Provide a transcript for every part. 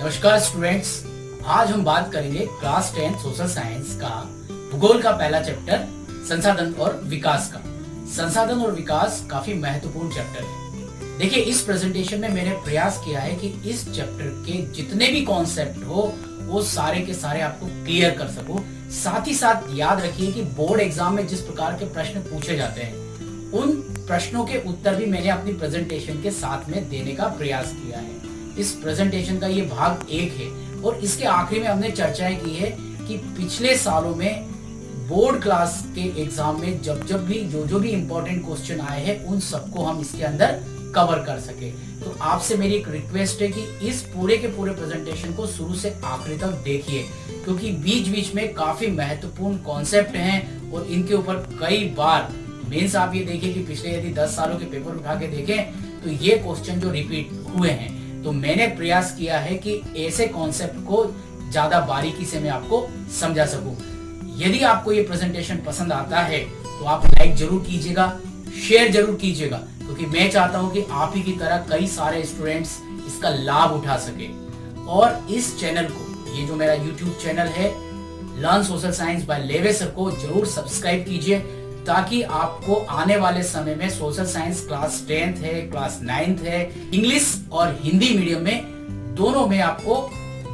नमस्कार स्टूडेंट्स, आज हम बात करेंगे क्लास 10 सोशल साइंस का भूगोल का पहला चैप्टर संसाधन और विकास का। संसाधन और विकास काफी महत्वपूर्ण चैप्टर है। देखिए, इस प्रेजेंटेशन में मैंने प्रयास किया है कि इस चैप्टर के जितने भी कॉन्सेप्ट हो वो सारे के सारे आपको क्लियर कर सकूं। साथ ही साथ याद रखिए कि बोर्ड एग्जाम में जिस प्रकार के प्रश्न पूछे जाते हैं उन प्रश्नों के उत्तर भी मैंने अपनी प्रेजेंटेशन के साथ में देने का प्रयास किया है। इस प्रेजेंटेशन का ये भाग 1 है और इसके आखिरी में हमने चर्चाएं की है कि पिछले सालों में बोर्ड क्लास के एग्जाम में जब भी जो भी इंपॉर्टेंट क्वेश्चन आए हैं उन सबको हम इसके अंदर कवर कर सके। तो आपसे मेरी एक रिक्वेस्ट है कि इस पूरे के पूरे प्रेजेंटेशन को शुरू से आखिरी तक देखिए, क्योंकि बीच बीच में काफी महत्वपूर्ण कॉन्सेप्ट हैं और इनके ऊपर कई बार मेंस आप ये देखिए कि पिछले यदि 10 सालों के पेपर उठा के देखें तो ये क्वेश्चन जो रिपीट हुए हैं। तो मैंने प्रयास किया है कि ऐसे कॉन्सेप्ट को ज्यादा बारीकी से मैं आपको समझा सकूं। यदि आपको ये प्रेजेंटेशन पसंद आता है तो आप लाइक जरूर कीजिएगा, शेयर जरूर कीजिएगा, क्योंकि मैं चाहता हूं कि आप ही की तरह कई सारे स्टूडेंट्स इसका लाभ उठा सके। और इस चैनल को, ये जो मेरा यूट्यूब चैनल है लर्न सोशल साइंस बाय लेवे सर, को जरूर सब्सक्राइब कीजिए, ताकि आपको आने वाले समय में सोशल साइंस क्लास 10th है, क्लास 9th है, इंग्लिश और हिंदी मीडियम में दोनों में आपको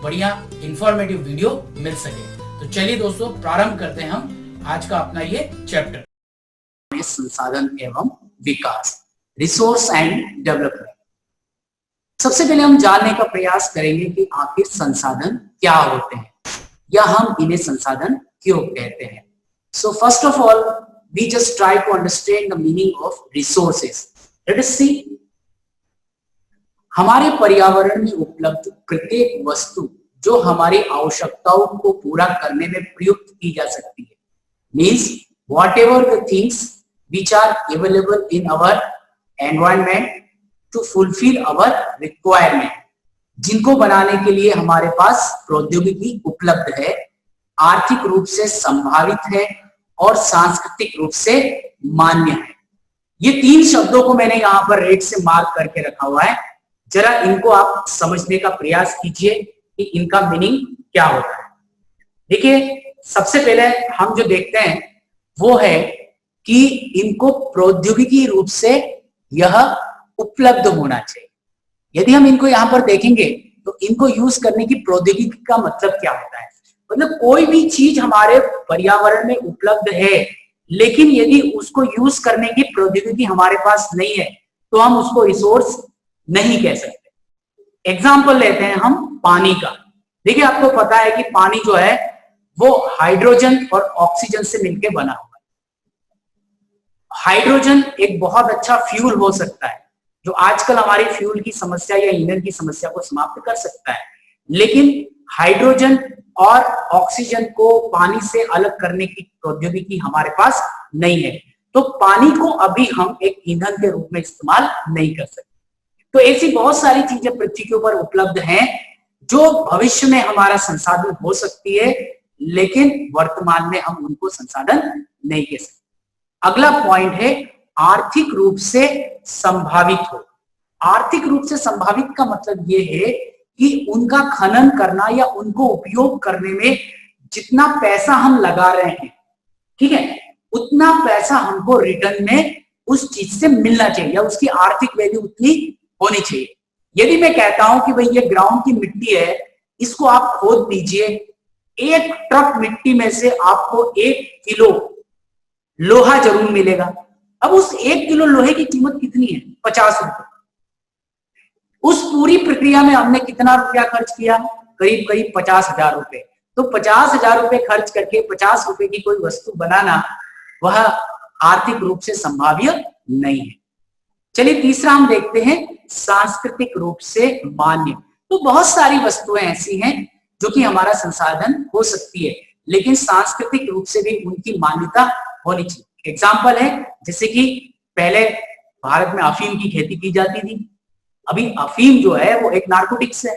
बढ़िया इंफॉर्मेटिव वीडियो मिल सके। तो चलिए दोस्तों, प्रारंभ करते हैं हम आज का अपना ये चैप्टर, संसाधन एवं विकास, रिसोर्स एंड डेवलपमेंट। सबसे पहले हम जानने का प्रयास करेंगे कि आखिर संसाधन क्या होते हैं या हम इन्हें संसाधन क्यों कहते हैं। So first of all we just try to understand the meaning of resources. Let us see. हमारे पर्यावरण में उपलब्ध प्रत्येक वस्तु जो हमारी आवश्यकताओं को पूरा करने में प्रयुक्त की जा सकती है, means whatever the things which are available in our environment to fulfill our requirement, जिनको बनाने के लिए हमारे पास प्रौद्योगिकी उपलब्ध है, आर्थिक रूप से संभावित है और सांस्कृतिक रूप से मान्य है। ये 3 शब्दों को मैंने यहाँ पर रेड से मार्क करके रखा हुआ है। जरा इनको आप समझने का प्रयास कीजिए कि इनका मीनिंग क्या होता है। देखिए, सबसे पहले हम जो देखते हैं वो है कि इनको प्रौद्योगिकी रूप से यह उपलब्ध होना चाहिए। यदि हम इनको यहाँ पर देखेंगे तो इनको यूज करने की प्रौद्योगिकी का मतलब क्या होता है। मतलब कोई भी चीज हमारे पर्यावरण में उपलब्ध है, लेकिन यदि उसको यूज करने की प्रौद्योगिकी हमारे पास नहीं है तो हम उसको रिसोर्स नहीं कह सकते। एग्जाम्पल लेते हैं हम पानी का। देखिए, आपको पता है कि पानी जो है वो हाइड्रोजन और ऑक्सीजन से मिलकर बना हुआ है। हाइड्रोजन एक बहुत अच्छा फ्यूल हो सकता है जो आजकल हमारी फ्यूल की समस्या या ईंधन की समस्या को समाप्त कर सकता है, लेकिन हाइड्रोजन और ऑक्सीजन को पानी से अलग करने की प्रौद्योगिकी हमारे पास नहीं है, तो पानी को अभी हम एक ईंधन के रूप में इस्तेमाल नहीं कर सकते। तो ऐसी बहुत सारी चीजें पृथ्वी के ऊपर उपलब्ध हैं जो भविष्य में हमारा संसाधन हो सकती है, लेकिन वर्तमान में हम उनको संसाधन नहीं कह सकते। अगला पॉइंट है आर्थिक रूप से संभावित हो। आर्थिक रूप से संभावित का मतलब ये है कि उनका खनन करना या उनको उपयोग करने में जितना पैसा हम लगा रहे हैं, ठीक है, उतना पैसा हमको रिटर्न में उस चीज से मिलना चाहिए या उसकी आर्थिक वैल्यू उतनी होनी चाहिए। यदि मैं कहता हूं कि भाई ये ग्राउंड की मिट्टी है, इसको आप खोद दीजिए, 1 ट्रक मिट्टी में से आपको 1 किलो लोहा जरूर मिलेगा। अब उस 1 किलो लोहे की कीमत कितनी है? 50 रुपए। उस पूरी प्रक्रिया में हमने कितना रुपया खर्च किया? करीब करीब 50,000 रुपए। तो 50,000 रुपए खर्च करके 50 रुपए की कोई वस्तु बनाना वह आर्थिक रूप से संभाव्य नहीं है। चलिए, तीसरा हम देखते हैं सांस्कृतिक रूप से मान्य। तो बहुत सारी वस्तुएं ऐसी हैं जो कि हमारा संसाधन हो सकती है, लेकिन सांस्कृतिक रूप से भी उनकी मान्यता होनी चाहिए। एग्जाम्पल है, जैसे कि पहले भारत में अफीम की खेती की जाती थी। अभी अफीम जो है वो एक नार्कोटिक्स है।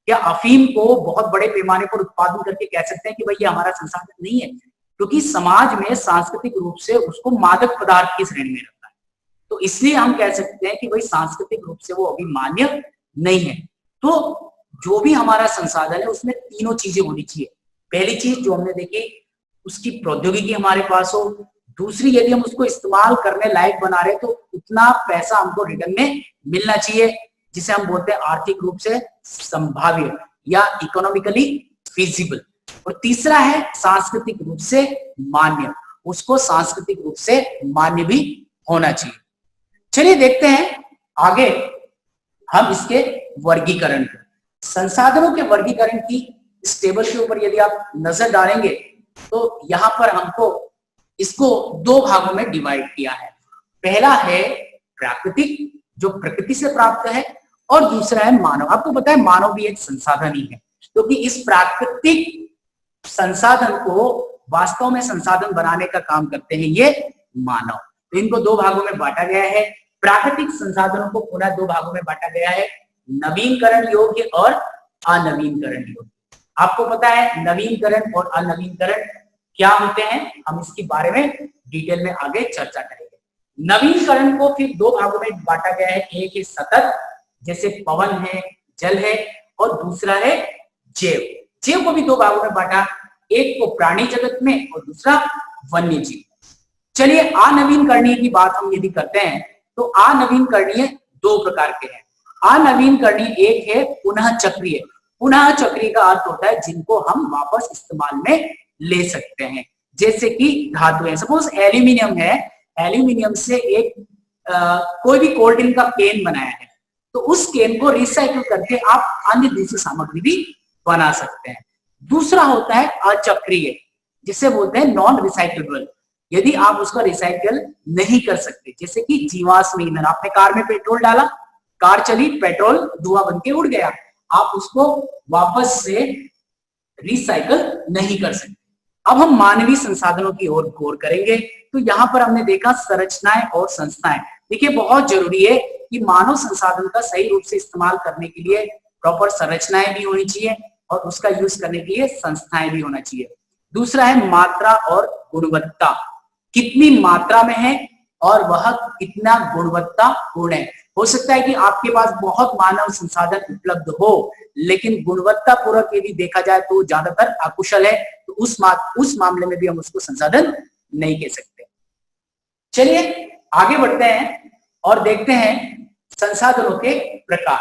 क्या अफीम को बहुत बड़े पैमाने पर उत्पादन करके कह सकते हैं कि भाई ये हमारा संसाधन नहीं है? क्योंकि समाज में सांस्कृतिक रूप से उसको मादक पदार्थ की श्रेणी में रखा है, तो इसलिए हम कह सकते हैं कि भाई सांस्कृतिक रूप से वो अभी मान्य नहीं है। तो जो भी हमारा संसाधन है उसमें तीनों चीजें होनी चाहिए। पहली चीज जो हमने देखी, उसकी प्रौद्योगिकी हमारे पास हो। दूसरी, यदि हम उसको इस्तेमाल करने लायक बना रहे तो उतना पैसा हमको रिटर्न में मिलना चाहिए, जिसे हम बोलते हैं आर्थिक रूप से संभाव्य या इकोनॉमिकली फिजिबल। और तीसरा है सांस्कृतिक रूप से मान्य, उसको सांस्कृतिक रूप से मान्य भी होना चाहिए। चलिए देखते हैं आगे हम इसके वर्गीकरण को। संसाधनों के वर्गीकरण की इस टेबल के ऊपर यदि आप नजर डालेंगे तो यहाँ पर हमको इसको दो भागों में डिवाइड किया है। पहला है प्राकृतिक, जो प्रकृति से प्राप्त है, और दूसरा है मानव। आपको पता है मानव भी एक संसाधन ही है, क्योंकि इस प्राकृतिक संसाधन को वास्तव में संसाधन बनाने का काम करते हैं ये मानव। तो इनको दो भागों में बांटा गया है। प्राकृतिक संसाधनों को पुनः दो भागों में बांटा गया है, नवीनकरण योग्य और अनवीनकरण योग्य। आपको पता है नवीनकरण और अनवीनकरण क्या होते हैं, हम इसके बारे में डिटेल में आगे चर्चा करेंगे। नवीनकरण को फिर दो भागों में बांटा गया है, एक है सतत, जैसे पवन है, जल है, और दूसरा है जैव। जैव को भी दो भागों में बांटा, एक को प्राणी जगत में और दूसरा वन्य जीव। चलिए अनवीनकरणीय की बात हम यदि करते हैं तो अनवीनकरणीय दो प्रकार के हैं। अनवीनकरणीय एक है पुनः चक्रीय। पुनः चक्रीय का अर्थ होता है जिनको हम वापस इस्तेमाल में ले सकते हैं, जैसे कि धातुएं। सपोज एल्यूमिनियम है, एल्यूमिनियम से एक कोई भी कोल्ड ड्रिंक का केन बनाया है, तो उस केन को रिसाइकिल करके आप अन्य दूसरी सामग्री भी बना सकते हैं। दूसरा होता है अचक्रीय, जिसे बोलते हैं नॉन रिसाइक्लेबल। यदि आप उसका रिसाइकल नहीं कर सकते, जैसे कि जीवाश्म ईंधन, आपने कार में पेट्रोल डाला, कार चली, पेट्रोल धुआं बन के उड़ गया, आप उसको वापस से रिसाइकल नहीं कर सकते। अब हम मानवीय संसाधनों की ओर गौर करेंगे। तो यहाँ पर हमने देखा संरचनाएं और संस्थाएं। देखिए बहुत जरूरी है कि मानव संसाधन का सही रूप से इस्तेमाल करने के लिए प्रॉपर संरचनाएं भी होनी चाहिए और उसका यूज करने के लिए संस्थाएं भी होना चाहिए। दूसरा है मात्रा और गुणवत्ता, कितनी मात्रा में है और वह कितना गुणवत्तापूर्ण है। हो सकता है कि आपके पास बहुत मानव संसाधन उपलब्ध हो, लेकिन गुणवत्ता पूर्वक यदि देखा जाए तो ज्यादातर अकुशल है, तो उस मामले में भी हम उसको संसाधन नहीं कह सकते। चलिए आगे बढ़ते हैं और देखते हैं संसाधनों के प्रकार।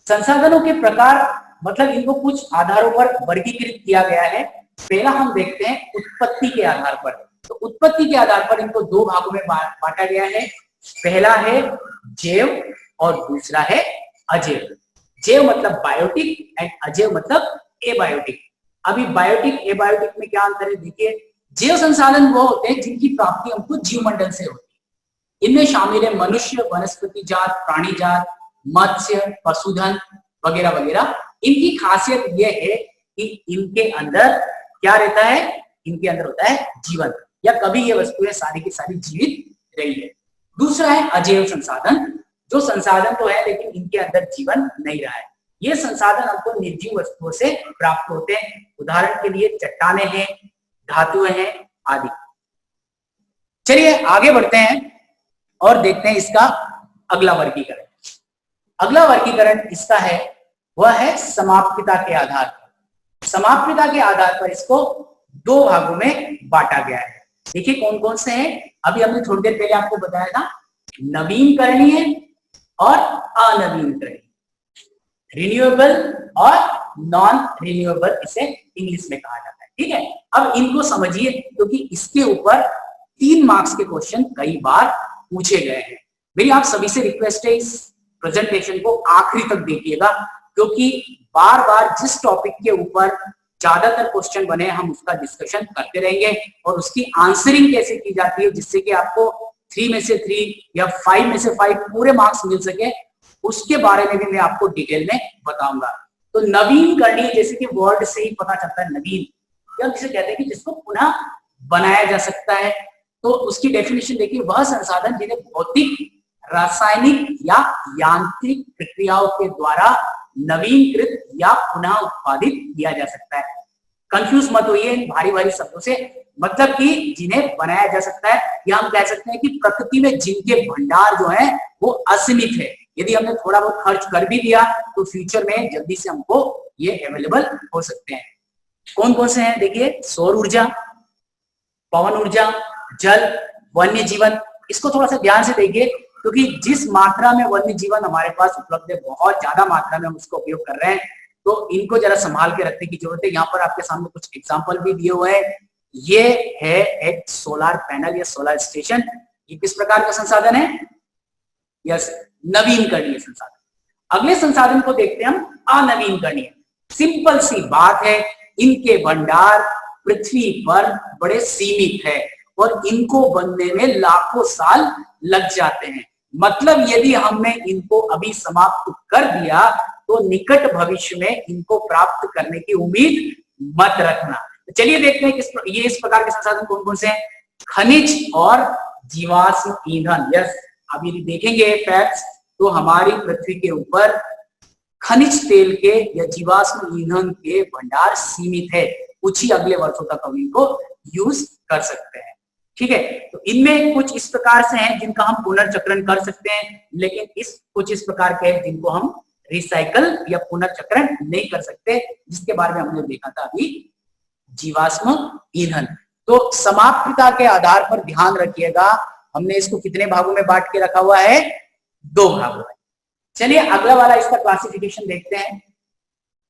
संसाधनों के प्रकार मतलब इनको कुछ आधारों पर वर्गीकृत किया गया है। पहला हम देखते हैं उत्पत्ति के आधार पर। तो उत्पत्ति के आधार पर इनको दो भागों में बांटा गया है। पहला है जैव और दूसरा है अजैव। जैव मतलब बायोटिक एंड अजैव मतलब एबायोटिक। अभी बायोटिक एबायोटिक में क्या अंतर है देखिए। जैव संसाधन वो होते हैं जिनकी प्राप्ति हमको जीवमंडल से होती है। इनमें शामिल है मनुष्य, वनस्पति जात, प्राणी जात, मत्स्य, पशुधन वगैरह वगैरह। इनकी खासियत यह है कि इनके अंदर क्या रहता है, इनके अंदर होता है जीवन, या कभी ये वस्तुएं सारी की सारी जीवित रही है। दूसरा है अजैव संसाधन, जो संसाधन तो है लेकिन इनके अंदर जीवन नहीं रहा है। ये संसाधन हमको निर्जीव वस्तुओं से प्राप्त होते हैं। उदाहरण के लिए चट्टाने हैं, धातुएं हैं आदि। चलिए आगे बढ़ते हैं और देखते हैं इसका अगला वर्गीकरण। अगला वर्गीकरण इसका है वह है समाप्यता के आधार पर। समाप्यता के आधार पर इसको दो भागों में बांटा गया है। देखिए कौन कौन से हैं। अभी हमने थोड़ी देर पहले आपको बताया था, नवीनकरणीय और अनवीनकरणीय, रिन्यूएबल और नॉन रिन्यूएबल, इसे इंग्लिश में कहा जाता है। ठीक है, अब इनको समझिए क्योंकि इसके ऊपर 3 मार्क्स के क्वेश्चन कई बार पूछे गए हैं। मेरी आप सभी से रिक्वेस्ट है इस प्रेजेंटेशन को आखिरी तक देखिएगा, क्योंकि बार बार जिस टॉपिक के ऊपर ज्यादातर क्वेश्चन बने हम उसका डिस्कशन करते रहेंगे और उसकी आंसरिंग कैसे की जाती है जिससे कि आपको 3 में से 3 या 5 में से 5 पूरे मार्क्स मिल सके, उसके बारे में भी मैं आपको डिटेल में बताऊंगा। तो नवीनकरणीय, जैसे कि वर्ड से ही पता चलता है, नवीन या जिसे कहते हैं कि जिसको पुनः बनाया जा सकता है। तो उसकी डेफिनेशन देखिए, वह संसाधन जिन्हें भौतिक, रासायनिक या यांत्रिक प्रक्रियाओं के द्वारा नवीनकृत या पुनः उत्पादित किया जा सकता है। कंफ्यूज मत होइए इन भारी भारी शब्दों से, मतलब कि जिन्हें बनाया जा सकता है, या हम कह सकते हैं कि प्रकृति में जिनके भंडार जो है वो असीमित है, यदि हमने थोड़ा बहुत खर्च कर भी दिया तो फ्यूचर में जल्दी से हमको ये अवेलेबल हो सकते हैं। कौन कौन से हैं देखिए, सौर ऊर्जा, पवन ऊर्जा, जल, वन्य जीवन। इसको थोड़ा सा ध्यान से देखिए, क्योंकि जिस मात्रा में वन्य जीवन हमारे पास उपलब्ध है, बहुत ज्यादा मात्रा में हम उसका उपयोग कर रहे हैं, तो इनको जरा संभाल के रखने की जरूरत है। यहाँ पर आपके सामने कुछ एग्जाम्पल भी दिए हुए हैं। ये है एक सोलर पैनल या सोलर स्टेशन। ये किस प्रकार का संसाधन है? यस, नवीनकरणीय संसाधन। अगले संसाधन को देखते हैं हम, अनवीनकरणीय। सिंपल सी बात है, इनके भंडार पृथ्वी पर बड़े सीमित है और इनको बनने में लाखों साल लग जाते हैं। मतलब यदि हमने इनको अभी समाप्त कर दिया तो निकट भविष्य में इनको प्राप्त करने की उम्मीद मत रखना। तो चलिए देखते हैं ये इस प्रकार के संसाधन कौन कौन से हैं। खनिज और जीवाश्म ईंधन। यस, अभी देखेंगे फैक्ट्स, तो हमारी पृथ्वी के ऊपर खनिज तेल के या जीवाश्म ईंधन के भंडार सीमित है। कुछ ही अगले वर्षों तक हम इनको यूज कर सकते हैं। ठीक है, तो इनमें कुछ इस प्रकार से हैं जिनका हम पुनर्चक्रण कर सकते हैं, लेकिन कुछ इस प्रकार के हैं जिनको हम रिसाइकल या पुनर्चक्रण नहीं कर सकते, जिसके बारे में हमने देखा था अभी, जीवाश्म ईंधन। तो समाप्तता के आधार पर ध्यान रखिएगा, हमने इसको कितने भागों में बांट के रखा हुआ है? 2 भागों में। चलिए अगला वाला इसका क्लासिफिकेशन देखते हैं।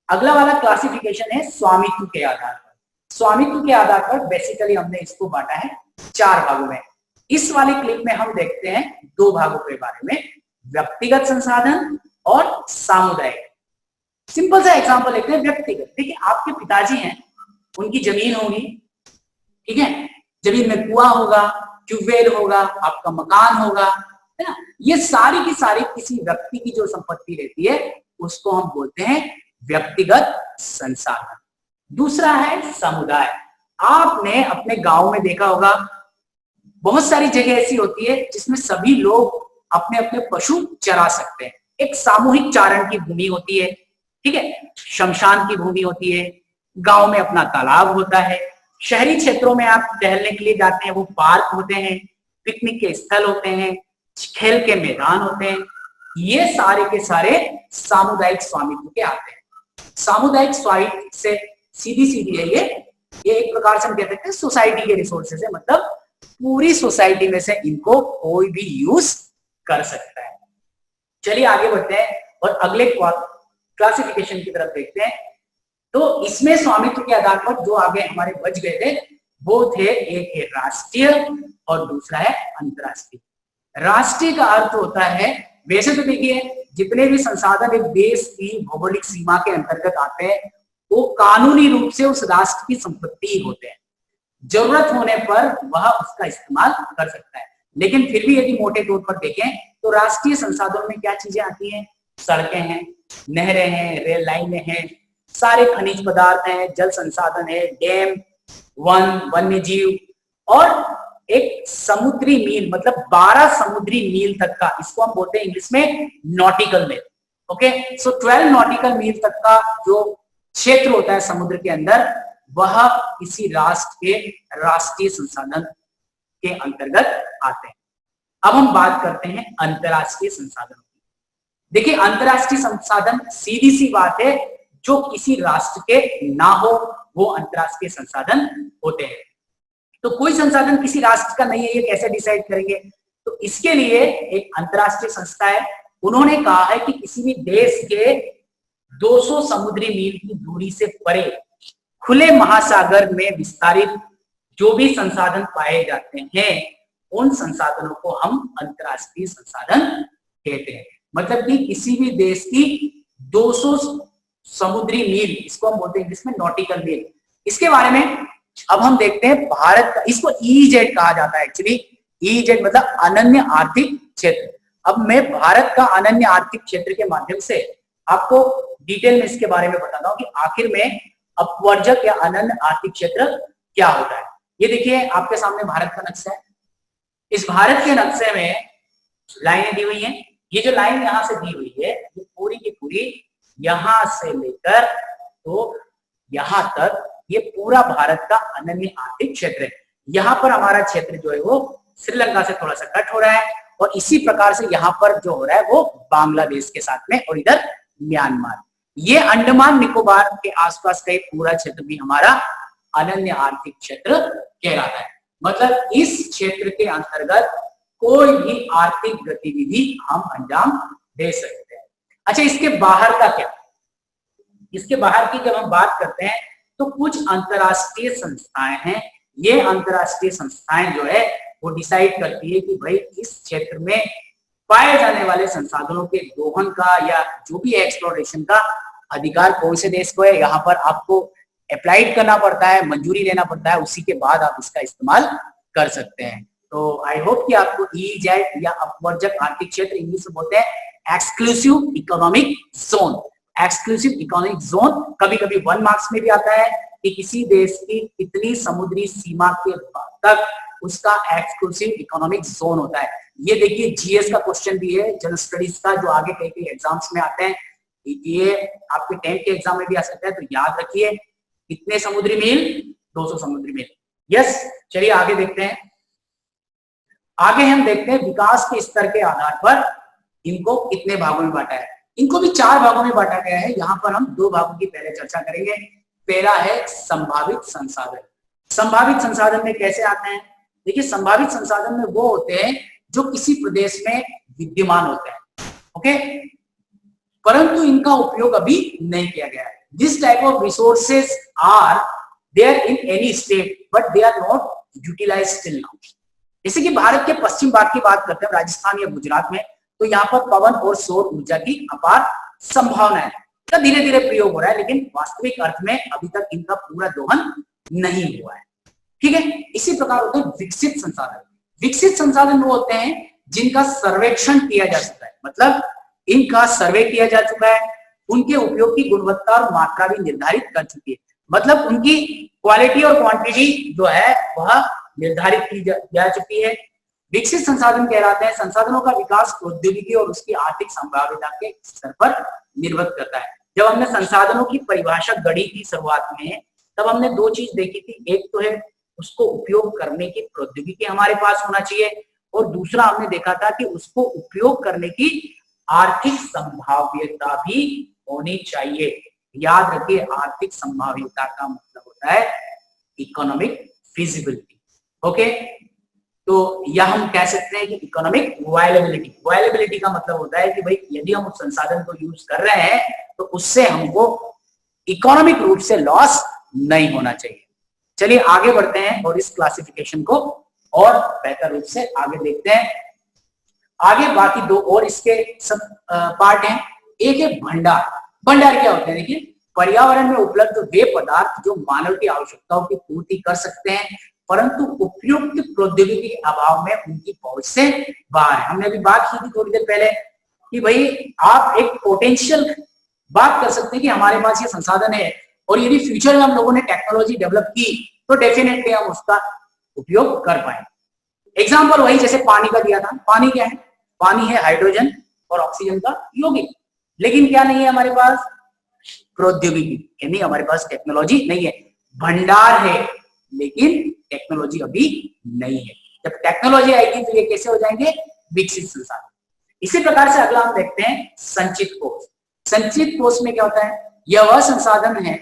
अगला वाला क्लासिफिकेशन है स्वामित्व के आधार पर। स्वामित्व के आधार पर बेसिकली हमने इसको बांटा है 4 भागों में। इस वाले क्लिप में हम देखते हैं 2 भागों के बारे में, व्यक्तिगत संसाधन और सामुदायिक। सिंपल सा एग्जांपल लेते हैं व्यक्तिगत। देखिए, आपके पिताजी हैं, उनकी जमीन होगी, ठीक है, जमीन में कुआं होगा, ट्यूबवेल होगा, आपका मकान होगा, है ना। ये सारी की सारी किसी व्यक्ति की जो संपत्ति रहती है उसको हम बोलते हैं व्यक्तिगत संसाधन। दूसरा है समुदाय। आपने अपने गांव में देखा होगा, बहुत सारी जगह ऐसी होती है जिसमें सभी लोग अपने अपने पशु चरा सकते हैं। एक सामूहिक चारण की भूमि होती है, ठीक है, शमशान की भूमि होती है, गांव में अपना तालाब होता है, शहरी क्षेत्रों में आप टहलने के लिए जाते हैं, वो पार्क होते हैं, पिकनिक के स्थल होते हैं, खेल के मैदान होते हैं। ये सारे के सारे सामुदायिक स्वामित्व के आते हैं। सामुदायिक स्वामित्व से सीधी है ये एक प्रकार से हम कह सकते हैं सोसाइटी के रिसोर्सेज है, मतलब पूरी सोसाइटी में से इनको कोई भी यूज कर सकता है। चलिए आगे बढ़ते हैं और अगले क्लासिफिकेशन की तरफ देखते हैं। तो इसमें स्वामित्व के आधार पर जो आगे हमारे बच गए थे वो थे, एक है राष्ट्रीय और दूसरा है अंतरराष्ट्रीय। राष्ट्रीय का अर्थ होता है, वैसे तो देखिए जितने भी संसाधन एक देश की भौगोलिक सीमा के अंतर्गत आते हैं वो कानूनी रूप से उस राष्ट्र की संपत्ति ही होते हैं, जरूरत होने पर वह उसका इस्तेमाल कर सकता है। लेकिन फिर भी यदि मोटे तौर पर देखें तो राष्ट्रीय संसाधनों में क्या चीजें आती हैं? सड़कें हैं, नहरें हैं, रेल लाइनें हैं, सारे खनिज पदार्थ हैं, जल संसाधन है, डैम, वन्य जीव और एक समुद्री मील, मतलब 12 समुद्री मील तक का, इसको हम बोलते हैं इंग्लिश में नॉटिकल मील। ओके, सो 12 नॉटिकल मील तक का जो क्षेत्र होता है समुद्र के अंदर, वह किसी राष्ट्र के राष्ट्रीय संसाधन के अंतर्गत आते हैं। अब हम बात करते हैं अंतरराष्ट्रीय संसाधनों की। देखिए, अंतरराष्ट्रीय संसाधन सीधी सी बात है, जो किसी राष्ट्र के ना हो वो अंतरराष्ट्रीय संसाधन होते हैं। तो कोई संसाधन किसी राष्ट्र का नहीं है, ये कैसे डिसाइड करेंगे? तो इसके लिए एक अंतरराष्ट्रीय संस्था है, उन्होंने कहा है कि किसी भी देश के 200 समुद्री मील की दूरी से परे खुले महासागर में विस्तारित जो भी संसाधन पाए जाते हैं उन संसाधनों को हम अंतरराष्ट्रीय संसाधन कहते हैं। मतलब कि किसी भी देश की 200 समुद्री मील, इसको हम बोलते हैं इंग्लिश में नॉटिकल मील। इसके बारे में अब हम देखते हैं भारत का, इसको ईजेड कहा जाता है एक्चुअली। ईजेड मतलब अनन्य आर्थिक क्षेत्र। अब मैं भारत का अनन्य आर्थिक क्षेत्र के माध्यम से आपको डिटेल में इसके बारे में बताता हूं कि आखिर में अपवर्जक या अनन्य आर्थिक क्षेत्र क्या होता है। ये देखिए आपके सामने भारत का नक्शा है। इस भारत के नक्शे में लाइनें दी हुई हैं। ये जो लाइन यहां से दी हुई है ये पूरी की पूरी यहां से लेकर तो यहां तक ये पूरा भारत का अनन्य आर्थिक क्षेत्र है। यहाँ पर हमारा क्षेत्र जो है वो श्रीलंका से थोड़ा सा कट हो रहा है और इसी प्रकार से यहाँ पर जो हो रहा है वो बांग्लादेश के साथ में, और इधर म्यांमार। ये अंडमान निकोबार के आसपास का एक पूरा क्षेत्र भी हमारा अनन्य आर्थिक क्षेत्र कहलाता है। मतलब इस क्षेत्र के अंतर्गत कोई भी आर्थिक गतिविधि हम अंजाम दे सकते हैं। अच्छा, इसके बाहर का क्या? इसके बाहर की जब हम बात करते हैं तो कुछ अंतरराष्ट्रीय संस्थाएं हैं। ये अंतरराष्ट्रीय संस्थाएं जो है वो डिसाइड करती है कि भाई इस क्षेत्र में पाए जाने वाले संसाधनों के दोहन का या जो भी एक्सप्लोरेशन का अधिकार कौन से देश को है। यहाँ पर आपको अप्लाइड करना पड़ता है, मंजूरी लेना पड़ता है, उसी के बाद आप इसका इस्तेमाल कर सकते हैं। तो आई होप कि आपको EEZ या अपवर्जक आर्थिक क्षेत्र, इंग्लिश में बोलते हैं exclusive economic zone. Exclusive economic zone कभी कभी 1 मार्क्स में भी आता है कि किसी देश की कितनी समुद्री सीमा के तक उसका एक्सक्लूसिव इकोनॉमिक जोन होता है। ये देखिए GS का क्वेश्चन भी है, जनरल स्टडीज का, जो आगे कई कई एग्जाम्स में आते हैं। ये आपके 10th के एग्जाम में भी आ सकता है, तो याद रखिए कितने समुद्री मील? 200 समुद्री मील। यस, चलिए आगे देखते हैं। आगे हम देखते हैं विकास के स्तर के आधार पर इनको कितने भागों में बांटा है। इनको भी 4 भागों में बांटा गया है। यहाँ पर हम 2 भागों की पहले चर्चा करेंगे। पहला है संभावित संसाधन। संभावित संसाधन में कैसे आते हैं? देखिए, संभावित संसाधन में वो होते हैं जो किसी प्रदेश में विद्यमान होते हैं, ओके, परंतु इनका उपयोग अभी नहीं किया गया है। This type of resources are there in any state but they are not utilised till now. जैसे कि भारत के पश्चिम भाग की बात करते हैं, राजस्थान या गुजरात में, तो यहाँ पर पवन और सौर ऊर्जा की अपार संभावना है। तो धीरे धीरे प्रयोग हो रहा है, लेकिन वास्तविक अर्थ में अभी तक इनका पूरा दोहन नहीं हुआ है। ठीक है, इसी प्रकार होते हैं विकसित संसाधन। विकसित संसाधन वो होते हैं जिनका सर्वेक्षण किया जा चुका है, मतलब इनका सर्वे किया जा चुका है, उनके उपयोग की गुणवत्ता और मात्रा भी निर्धारित कर चुकी है, मतलब उनकी क्वालिटी और क्वांटिटी जो है वह निर्धारित की जा चुकी है। विकसित संसाधन कहलाते हैं संसाधनों का विकास प्रौद्योगिकी और उसकी आर्थिक संभाव्यता के स्तर पर निर्भर करता है। जब हमने संसाधनों की परिभाषा गढ़ी थी शुरुआत में, तब हमने 2 चीज देखी थी। एक तो है उसको उपयोग करने की प्रौद्योगिकी हमारे पास होना चाहिए, और दूसरा हमने देखा था कि उसको उपयोग करने की आर्थिक संभाव्यता भी होनी चाहिए। याद रखिए, आर्थिक संभाव्यता का मतलब होता है इकोनॉमिक फिजिबिलिटी। ओके, तो यह हम कह सकते हैं कि इकोनॉमिक वायलेबिलिटी। वायलेबिलिटी का मतलब होता है कि भाई यदि हम उस संसाधन को यूज कर रहे हैं तो उससे हमको इकोनॉमिक रूप से लॉस नहीं होना चाहिए। चलिए आगे बढ़ते हैं और इस क्लासिफिकेशन को और बेहतर रूप से आगे देखते हैं। आगे बाकी 2 और इसके सब पार्ट हैं। एक है भंडार। भंडार क्या होते हैं? देखिए, पर्यावरण में उपलब्ध वे पदार्थ जो मानव की आवश्यकताओं की पूर्ति कर सकते हैं, परंतु उपयुक्त प्रौद्योगिकी के अभाव में उनकी पहुंच से बाहर है। हमने अभी बात की थी थोड़ी देर पहले कि भाई आप एक पोटेंशियल बात कर सकते हैं कि हमारे पास ये संसाधन है, और यदि फ्यूचर में हम लोगों ने टेक्नोलॉजी डेवलप की तो डेफिनेटली हम उसका उपयोग कर पाएंगे। एग्जाम्पल वही जैसे पानी का दिया था। पानी क्या है? पानी है हाइड्रोजन और ऑक्सीजन का यौगिक, लेकिन क्या नहीं है हमारे पास? प्रौद्योगिकी, यानी हमारे पास टेक्नोलॉजी नहीं है। भंडार है लेकिन टेक्नोलॉजी अभी नहीं है। जब टेक्नोलॉजी आएगी तो ये कैसे हो जाएंगे? विकसित संसाधन। इसी प्रकार से अगला हम देखते हैं संचित कोष। संचित कोष में क्या होता है? यह वह संसाधन है,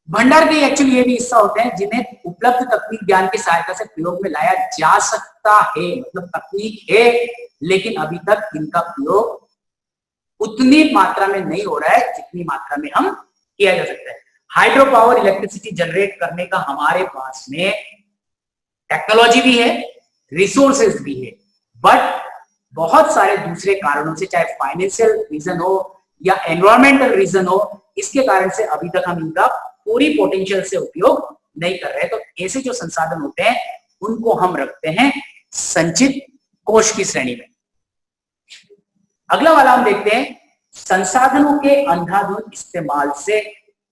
भंडार के एक्चुअली ये भी हिस्सा होते हैं जिन्हें उपलब्ध तकनीक ज्ञान की सहायता से प्रयोग में लाया जा सकता है। मतलब तकनीक है लेकिन अभी तक इनका प्रयोग उतनी मात्रा में नहीं हो रहा है जितनी मात्रा में हम किया जा सकता है। हाइड्रो पावर इलेक्ट्रिसिटी जनरेट करने का हमारे पास में टेक्नोलॉजी भी है, रिसोर्सेज भी है, बट बहुत सारे दूसरे कारणों से, चाहे फाइनेंशियल रीजन हो या एनवायरमेंटल रीजन हो, इसके कारण से अभी तक हम इनका पूरी पोटेंशियल से उपयोग नहीं कर रहे। तो ऐसे जो संसाधन होते हैं उनको हम रखते हैं संचित कोष की श्रेणी में। अगला वाला हम देखते हैं संसाधनों के अंधाधुंध इस्तेमाल से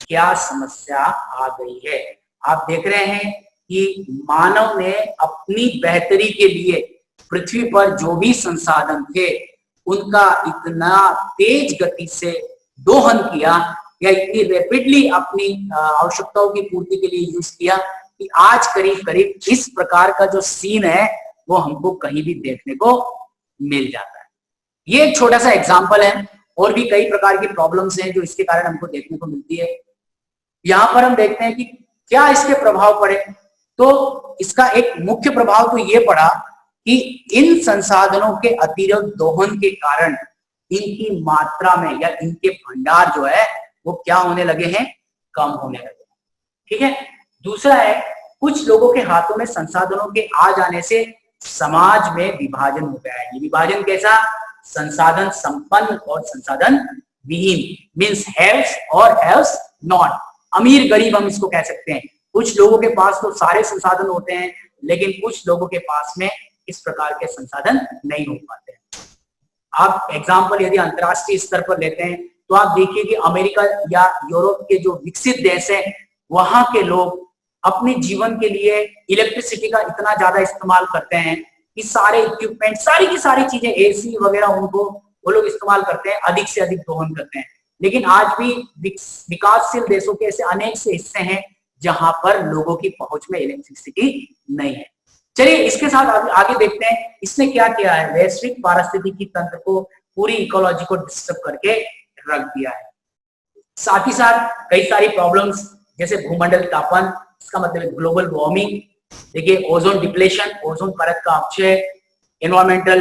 क्या समस्या आ गई है। आप देख रहे हैं कि मानव ने अपनी बेहतरी के लिए पृथ्वी पर जो भी संसाधन थे उनका इतना तेज गति से दोहन किया या इतनी रैपिडली अपनी आवश्यकताओं की पूर्ति के लिए यूज किया कि आज करीब करीब इस प्रकार का जो सीन है वो हमको कहीं भी देखने को मिल जाता है। ये एक छोटा सा एग्जाम्पल है, और भी कई प्रकार की प्रॉब्लम्स हैं जो इसके कारण हमको देखने को मिलती है। यहाँ पर हम देखते हैं कि क्या इसके प्रभाव पड़े, तो इसका एक मुख्य प्रभाव तो ये पड़ा कि इन संसाधनों के अतिरिक्त दोहन के कारण इनकी मात्रा में या इनके भंडार जो है वो क्या होने लगे हैं, कम होने लगे हैं। ठीक है। दूसरा है, कुछ लोगों के हाथों में संसाधनों के आ जाने से समाज में विभाजन हो गया है। ये विभाजन कैसा, संसाधन संपन्न और संसाधन विहीन, मीन्स हैव्स और हैव्स नॉट, अमीर गरीब हम इसको कह सकते हैं। कुछ लोगों के पास तो सारे संसाधन होते हैं, लेकिन कुछ लोगों के पास में इस प्रकार के संसाधन नहीं हो पाते हैं। आप एग्जाम्पल यदि अंतरराष्ट्रीय स्तर पर लेते हैं तो आप देखिए कि अमेरिका या यूरोप के जो विकसित देश हैं, वहां के लोग अपने जीवन के लिए इलेक्ट्रिसिटी का इतना ज्यादा इस्तेमाल करते हैं कि सारे इक्विपमेंट, सारी की सारी चीजें, एसी वगैरह, उनको वो लोग इस्तेमाल करते हैं, अधिक से अधिक दोहन करते हैं। लेकिन आज भी विकासशील देशों के ऐसे अनेक से हिस्से हैं जहां पर लोगों की पहुंच में इलेक्ट्रिसिटी नहीं है। चलिए इसके साथ आगे देखते हैं इसने क्या किया है, वैश्विक पारिस्थितिकी तंत्र को, पूरी इकोलॉजी को डिस्टर्ब करके रख दिया है। साथ ही साथ कई सारी प्रॉब्लम्स, जैसे भूमंडल तापन, इसका मतलब ग्लोबल वार्मिंग, देखिए ओजोन डिप्लेशन, ओजोन परत का अपक्षय, एनवायरमेंटल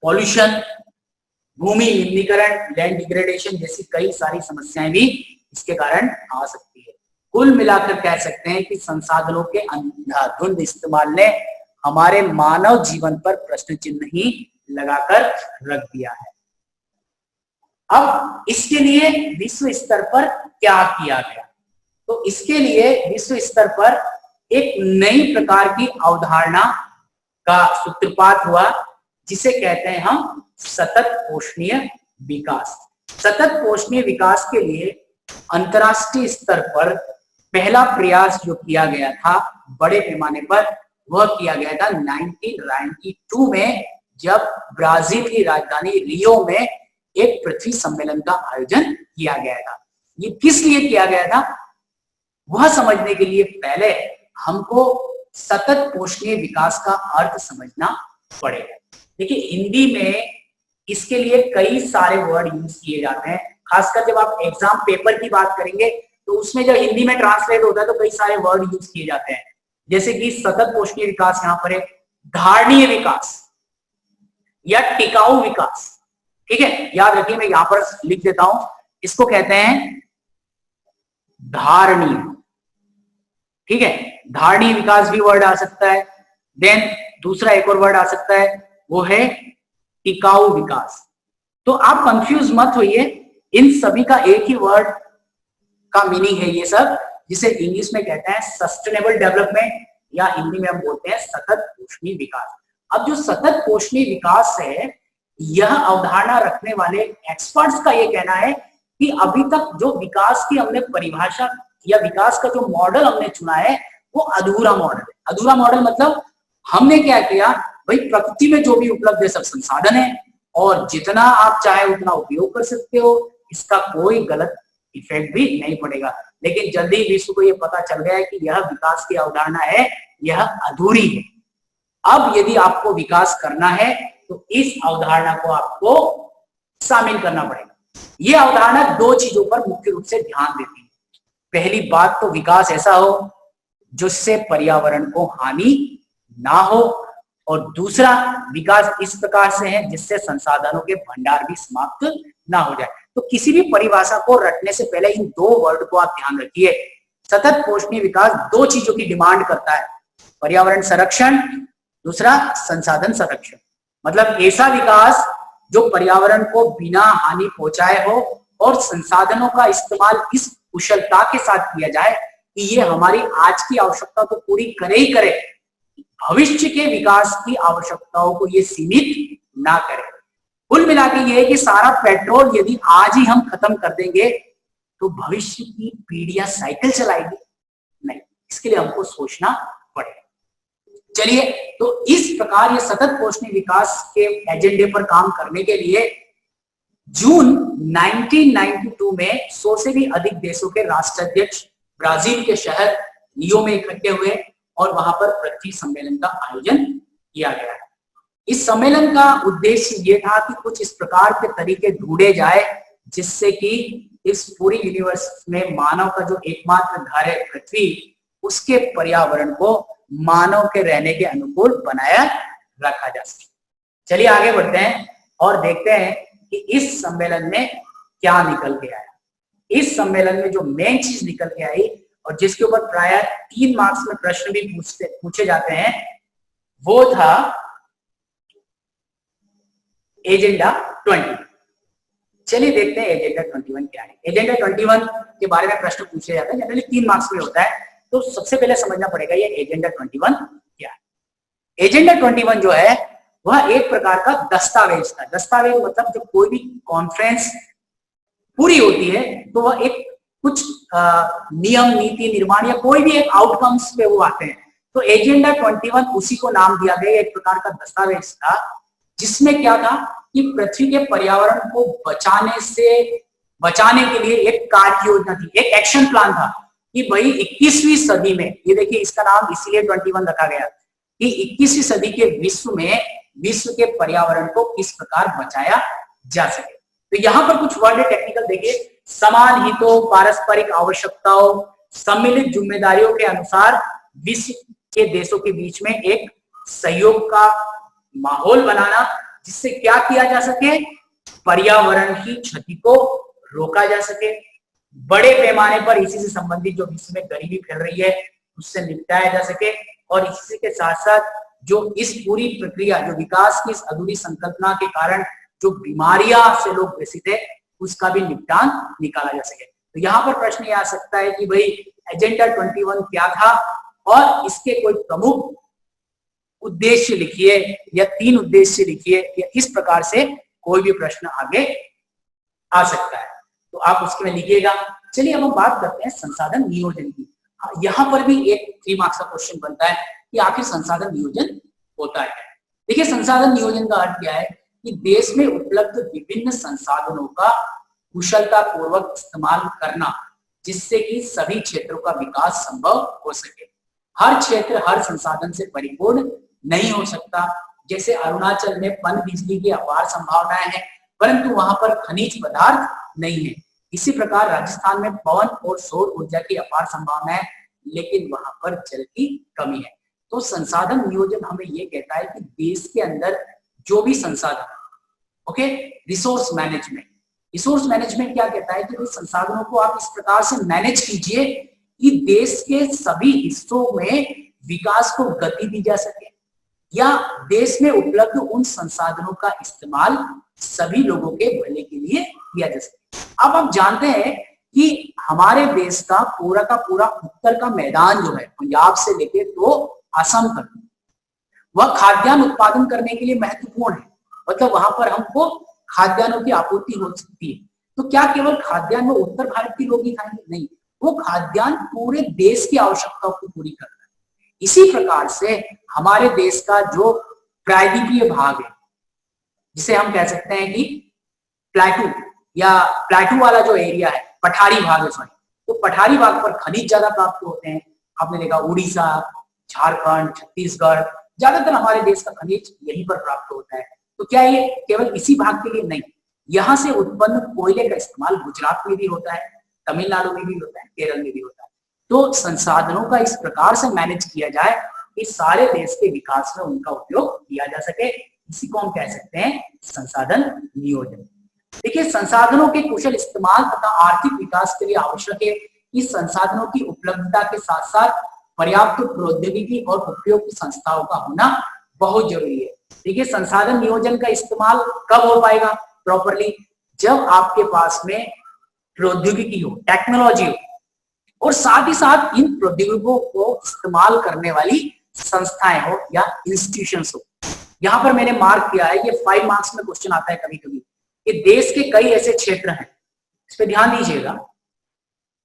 पॉल्यूशन, भूमि निम्नीकरण, लैंड डिग्रेडेशन जैसी कई सारी समस्याएं भी इसके कारण आ सकती है। कुल मिलाकर कह सकते हैं कि संसाधनों के अंधाधुंध इस्तेमाल ने हमारे मानव जीवन पर प्रश्न चिन्ह ही लगाकर रख दिया है। अब इसके लिए विश्व स्तर पर क्या किया गया, तो इसके लिए विश्व स्तर पर एक नई प्रकार की अवधारणा का सूत्रपात हुआ, जिसे कहते हैं हम सतत पोषणीय विकास। सतत पोषणीय विकास के लिए अंतरराष्ट्रीय स्तर पर पहला प्रयास जो किया गया था बड़े पैमाने पर, वह किया गया था 1992 में, जब ब्राजील की राजधानी रियो में एक पृथ्वी सम्मेलन का आयोजन किया गया था। ये किस लिए किया गया था, वह समझने के लिए पहले हमको सतत पोषणीय विकास का अर्थ समझना पड़ेगा। देखिए हिंदी में इसके लिए कई सारे वर्ड यूज किए जाते हैं, खासकर जब आप एग्जाम पेपर की बात करेंगे तो उसमें जब हिंदी में ट्रांसलेट होता है तो कई सारे वर्ड यूज किए जाते हैं, जैसे कि सतत पोषणीय विकास यहाँ पर है, धारणीय विकास या टिकाऊ विकास। ठीक है, याद रखिए, मैं यहां पर लिख देता हूं, इसको कहते हैं धारणीय। ठीक है, धारणीय विकास भी वर्ड आ सकता है। देन दूसरा एक और वर्ड आ सकता है, वो है टिकाऊ विकास। तो आप कंफ्यूज मत होइए, इन सभी का एक ही वर्ड का मीनिंग है ये सब, जिसे इंग्लिश में कहते हैं सस्टेनेबल डेवलपमेंट, या हिंदी में हम बोलते हैं सतत पोषणीय विकास। अब जो सतत पोषणीय विकास है, यह अवधारणा रखने वाले एक्सपर्ट्स का ये कहना है कि अभी तक जो विकास की हमने परिभाषा या विकास का जो मॉडल हमने चुना है वो अधूरा मॉडल है। अधूरा मॉडल मतलब हमने क्या किया, भाई प्रकृति में जो भी उपलब्ध है सब संसाधन है और जितना आप चाहे उतना उपयोग कर सकते हो, इसका कोई गलत इफेक्ट भी नहीं पड़ेगा। लेकिन जल्दी विश्व को ये पता चल गया है कि यह विकास की अवधारणा है, यह अधूरी है। अब यदि आपको विकास करना है तो इस अवधारणा को आपको शामिल करना पड़ेगा। यह अवधारणा दो चीजों पर मुख्य रूप से ध्यान देती है। पहली बात तो विकास ऐसा हो जिससे पर्यावरण को हानि ना हो, और दूसरा विकास इस प्रकार से है जिससे संसाधनों के भंडार भी समाप्त ना हो जाए। तो किसी भी परिभाषा को रटने से पहले इन दो वर्ड को आप ध्यान रखिए। सतत पोषणीय विकास दो चीजों की डिमांड करता है, पर्यावरण संरक्षण, दूसरा संसाधन संरक्षण। मतलब ऐसा विकास जो पर्यावरण को बिना हानि पहुंचाए हो और संसाधनों का इस्तेमाल इस कुशलता के साथ किया जाए कि ये हमारी आज की आवश्यकता तो पूरी करे ही करे, भविष्य के विकास की आवश्यकताओं को ये सीमित ना करे। कुल मिला के ये है कि सारा पेट्रोल यदि आज ही हम खत्म कर देंगे तो भविष्य की पीढ़ियां साइकिल चलाएगी नहीं, इसके लिए हमको सोचना पड़ेगा। चलिए, तो इस प्रकार ये सतत पोषणीय विकास के एजेंडे पर काम करने के लिए जून 1992 में 100 से भी अधिक देशों के राष्ट्राध्यक्ष ब्राजील के शहर रियो में इकट्ठे हुए और वहां पर पृथ्वी सम्मेलन का आयोजन किया गया है। इस सम्मेलन का उद्देश्य ये था कि कुछ इस प्रकार के तरीके ढूंढे जाए जिससे कि इस पूरी यूनिवर्स में मानव का जो एकमात्र घर है पृथ्वी, उसके पर्यावरण को मानव के रहने के अनुकूल बनाया रखा जा सके। चलिए आगे बढ़ते हैं और देखते हैं कि इस सम्मेलन में क्या निकल के आया। इस सम्मेलन में जो मेन चीज निकल के आई और जिसके ऊपर प्राय 3 मार्क्स में प्रश्न भी पूछे जाते हैं, वो था एजेंडा 21। चलिए देखते हैं एजेंडा 21 क्या है। एजेंडा 21 के बारे में प्रश्न पूछे जाते हैं, जनरली 3 मार्क्स में होता है। तो सबसे पहले समझना पड़ेगा ये एजेंडा 21 क्या है। एजेंडा 21 जो है वह एक प्रकार का दस्तावेज था। दस्तावेज मतलब जब कोई भी कॉन्फ्रेंस पूरी होती है तो वह एक कुछ नियम नीति निर्माण या कोई भी एक आउटकम्स पे वो आते हैं। तो एजेंडा 21 उसी को नाम दिया गया, एक प्रकार का दस्तावेज था जिसमें क्या था कि पृथ्वी के पर्यावरण को बचाने के लिए एक कार्य योजना थी, एक एक्शन प्लान था कि भाई 21वीं सदी में, ये देखिए इसका नाम इसीलिए 21 रखा गया कि 21वीं सदी के विश्व में विश्व के पर्यावरण को किस प्रकार बचाया जा सके। तो यहां पर कुछ वर्ड है टेक्निकल, देखिए समान हितों, पारस्परिक आवश्यकताओं, सम्मिलित जिम्मेदारियों के अनुसार विश्व के देशों के बीच में एक सहयोग का माहौल बनाना जिससे क्या किया जा सके, पर्यावरण की क्षति को रोका जा सके, बड़े पैमाने पर इसी से संबंधित जो विश्व में गरीबी फैल रही है उससे निपटाया जा सके, और इसी के साथ साथ जो इस पूरी प्रक्रिया, जो विकास की इस अधूरी संकल्पना के कारण जो बीमारियां से लोग ग्रसित है उसका भी निपटान निकाला जा सके। तो यहाँ पर प्रश्न ये आ सकता है कि भाई एजेंडा 21 क्या था और इसके कोई प्रमुख उद्देश्य लिखिए या 3 उद्देश्य लिखिए, या इस प्रकार से कोई भी प्रश्न आगे आ सकता है, तो आप उसके में लिखिएगा। चलिए अब हम बात करते हैं संसाधन नियोजन की। यहाँ पर भी एक 3 मार्क्स का क्वेश्चन बनता है कि आखिर संसाधन नियोजन होता है। देखिए संसाधन नियोजन का अर्थ क्या है कि देश में उपलब्ध विभिन्न संसाधनों का कुशलता पूर्वक इस्तेमाल करना जिससे कि सभी क्षेत्रों का विकास संभव हो सके। हर क्षेत्र हर संसाधन से परिपूर्ण नहीं हो सकता। जैसे अरुणाचल में पन बिजली की अपार संभावनाएं हैं परंतु वहां पर खनिज पदार्थ नहीं है। इसी प्रकार राजस्थान में पवन और सौर ऊर्जा की अपार संभावनाएं लेकिन वहां पर जल की कमी है। तो संसाधन नियोजन हमें यह कहता है कि देश के अंदर जो भी संसाधन, ओके, रिसोर्स मैनेजमेंट क्या कहता है कि संसाधनों को आप इस प्रकार से मैनेज कीजिए कि देश के सभी हिस्सों में विकास को गति दी जा सके या देश में उपलब्ध उन संसाधनों का इस्तेमाल सभी लोगों के भले के लिए किया जा सके। अब आप जानते हैं कि हमारे देश का पूरा उत्तर का मैदान जो है पंजाब से लेके तो असम तक, वह खाद्यान्न उत्पादन करने के लिए महत्वपूर्ण है। मतलब वहां पर हमको खाद्यान्नों की आपूर्ति हो सकती है। तो क्या केवल खाद्यान्न वो उत्तर भारत के लोग ही खाएंगे? नहीं, वो खाद्यान्न पूरे देश की आवश्यकताओं को पूरी कर रहा है। इसी प्रकार से हमारे देश का जो प्रायद्वीपीय भाग है, जिसे हम कह सकते हैं कि प्लेटू वाला जो एरिया है, पठारी भाग है, सॉरी, तो पठारी भाग पर खनिज ज्यादा प्राप्त होते हैं। आपने देखा उड़ीसा, झारखंड, छत्तीसगढ़, ज्यादातर हमारे देश का खनिज यहीं पर प्राप्त होता है। तो क्या ये केवल इसी भाग के लिए? नहीं, यहाँ से उत्पन्न कोयले का इस्तेमाल गुजरात में भी होता है, तमिलनाडु में भी होता है, केरल में भी होता है। तो संसाधनों का इस प्रकार से मैनेज किया जाए कि सारे देश के विकास में उनका उपयोग किया जा सके, इसी को हम कह सकते हैं संसाधन नियोजन। देखिए संसाधनों के कुशल इस्तेमाल तथा आर्थिक विकास के लिए आवश्यक है कि संसाधनों की उपलब्धता के साथ साथ पर्याप्त प्रौद्योगिकी और उपयुक्त संस्थाओं का होना बहुत जरूरी है। देखिए संसाधन नियोजन का इस्तेमाल कब हो पाएगा प्रॉपरली? जब आपके पास में प्रौद्योगिकी हो, टेक्नोलॉजी हो, और साथ ही साथ इन प्रौद्योगिकियों को इस्तेमाल करने वाली संस्थाएं हो या इंस्टीट्यूशंस हो। यहां पर मैंने मार्क किया है, ये 5 मार्क्स में क्वेश्चन आता है कभी कभी, कि देश के कई ऐसे क्षेत्र हैं, इस पे ध्यान दीजिएगा,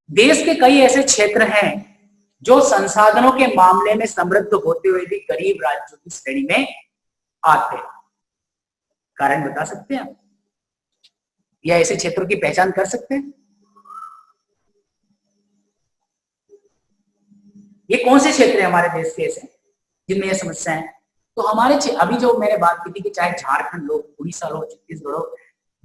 देश के कई ऐसे क्षेत्र हैं जो संसाधनों के मामले में समृद्ध होते हुए भी गरीब राज्यों की श्रेणी में आते हैं। कारण बता सकते हैं आप, या ऐसे क्षेत्रों की पहचान कर सकते हैं? ये कौन से क्षेत्र है हमारे देश के ऐसे जिनमें यह समस्या है? तो हमारे अभी जो मैंने बात की थी कि चाहे झारखंड हो, उड़ीसा हो, छत्तीसगढ़ हो,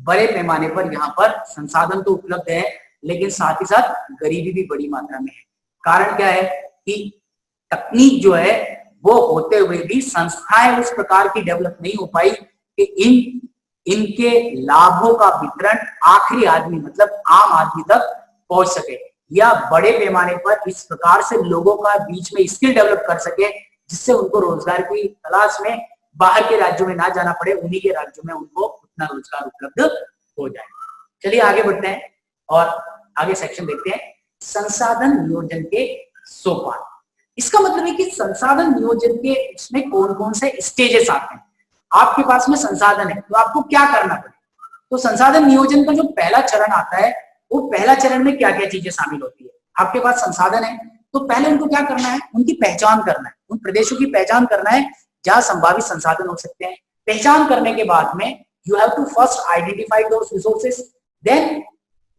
बड़े पैमाने पर यहाँ पर संसाधन तो उपलब्ध है, लेकिन साथ ही साथ गरीबी भी बड़ी मात्रा में है। कारण क्या है कि तकनीक जो है वो होते हुए भी संस्थाएं उस प्रकार की डेवलप नहीं हो पाई कि इनके लाभों का वितरण आखिरी आदमी मतलब आम आदमी तक पहुंच सके, या बड़े पैमाने पर इस प्रकार से लोगों का बीच में स्किल डेवलप कर सके जिससे उनको रोजगार की तलाश में बाहर के राज्यों में ना जाना पड़े, उन्हीं के राज्यों में उनको उतना रोजगार उपलब्ध हो जाए। चलिए आगे बढ़ते हैं और आगे सेक्शन देखते हैं, संसाधन नियोजन के सोपान। इसका मतलब है कि संसाधन नियोजन के इसमें कौन कौन से स्टेजेस आते हैं। आपके पास में संसाधन है तो आपको क्या करना पड़ेगा। तो संसाधन नियोजन का जो पहला चरण आता है, वो पहला चरण में क्या क्या चीजें शामिल होती है। आपके पास संसाधन है तो पहले उनको क्या करना है, उनकी पहचान करना है, उन प्रदेशों की पहचान करना है जहां संभावित संसाधन हो सकते हैं। पहचान करने के बाद में you have to first identify those resources, then